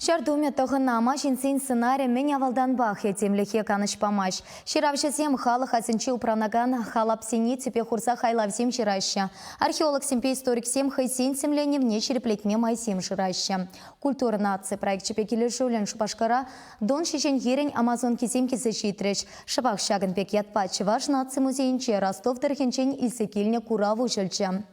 Шардуме тоғынама жинсен сценарий мен авалдан бақ етемліхе каныш памаш. Ширавшызем халы хасынчы упранаган халапсени цепе хурса хайлавсем жираща. Археолог семпе историк сем хайсен семлене вне череплетме майсем жираща. Культура нации проект чепе келешулен шупашкара дон шешен ерень Амазон кисем кисе шитреш. Шабақ шагын пек ятпачы ваш нации музейнче Ростов дырхенчен исекилне кураву жильча.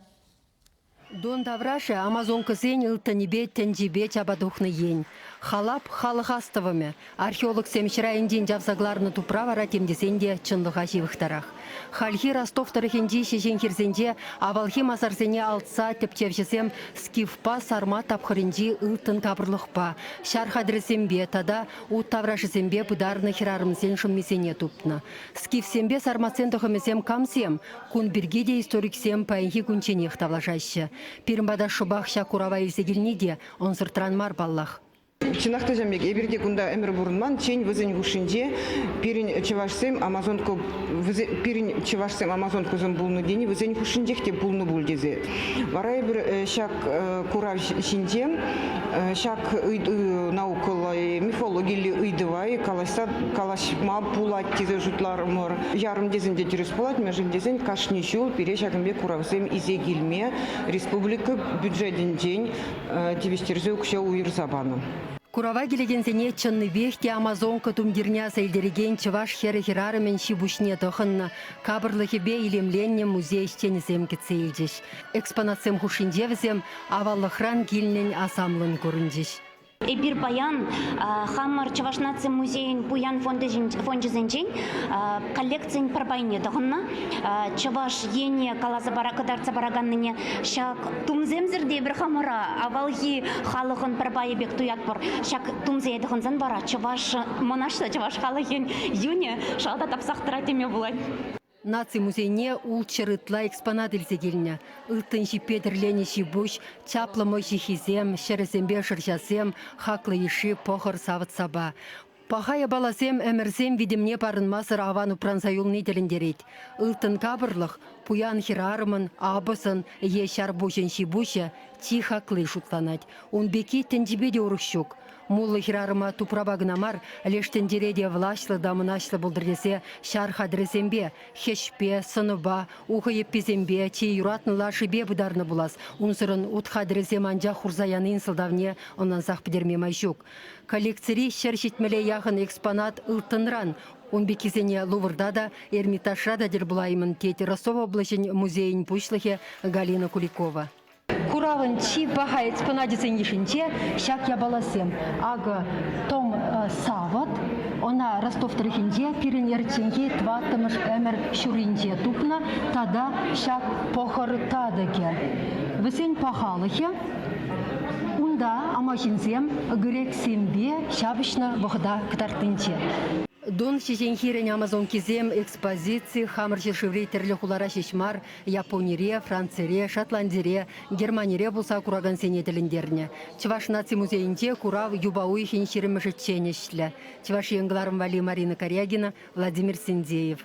Дон давраше Амазон кызен ылтанебе тенжебе чабадухны ень. Халап халыхастывыме. Археолог семшіра инден жавзагларны туправара темдесенде чынлыға живықтарах. Хальхи Ростов тарихенде шешен херзенде авалхи мазарзене алтса тепчевшесем скифпа сарма тапхыренде ылтын кабырлықпа. Шархадресембе тада у таврашесембе бұдарны херарымсен шыммесене тупны. Скифсембе сармацен тұхымесем камсем, кун бергеде историксем паенхи күнченех тавлажайшы. Пирмбада шубах шакурава илсегілнеде, он сыртранмар баллах. Чинахта жамбек эбирде кунда эмир бурунман чейн вызен гушинже пирин чевашсем Амазонку зон булну дени вызен гушинжехте булну булдезе. Варай бир шак курав шинже шак наукалай мифологили уйдывай калашма пулат тезе жутлармор ярым дезенде терес пулат межин дезен кашнишул пире шагымбе куравсем изегилме республика бюджетин день тивестерзе укша уйрзабану. Курава келегенсене чынны вехте Амазонка тумдерня сейдереген чываш хері херары мен шибушне тұхынны кабырлығы бе илемленне музей штенізем кетсейлдеш. Экспонатсем хушиндевізем аваллықран келінен асамлын көріндеш. Эбир баян хаммар Чавашнаци музейн буян фондизенчен коллекциян парбайне догынна Чаваш ене калаза баракадарца бараганныне шак тумземзерде бир хамара авалги халыгын парбайы бек туят бар шак тумзе догынзан бара Чаваш монашта Чаваш халыгын юне шалда тапсактыра теме булай. Наци музейне ул чырытла экспонат илсегеліне. Үлтін жипедірлені шибуш, чаплы мойши хизем, шересембе шыршасем, хаклы еші похыр савыт саба. Пахая баласем әмірсем видимне парынмасыр авану пранзаюлны деліндерет. Үлтін кабырлық, пуян хирарымын, абысын, ешар бушен шибуша, ти хаклы шутланать. Он беки тенжибеде урықшук. Муллы хирарыма тупрабагнамар, лештендереде влашлы дамынашлы бұлдырдесе шарх адресембе, хешпе, сыныба, ухы еппезембе, те юратныла шибе бұдарны бұлас. Унсырын утха адресем анжа хурзаянын сылдавне онан сақ бідерме майшук. Коллекцири шершетмеле яғын экспонат ылтынран. Он бекизене Луврда да Эрмитажда да дербулаймын тети Ростова облачен музейн пушлыхе Галина Куликова. Куравын чи баха экспонадицен ешінче шак ябаласем. Ага том сават, она Ростов тарихинче пирин ерченге тваттымыш әмір шуринче тупна, тада шак похор тадыке. Высен пахалыхе, унда амашинсем грек сембе шабышна вахда ктартынче. Дон шешен хирен Амазон кизем экспозиции хамырчы шеврей терлі хулара шешмар Японире, Францире, Шотландире, Германире булса кураган сенетеліндеріне. Чываш наци музейінде курав юбауи хин ширеміші ченешлі. Чываш еңгіларым Вали Марина Корягина, Владимир Синдеев.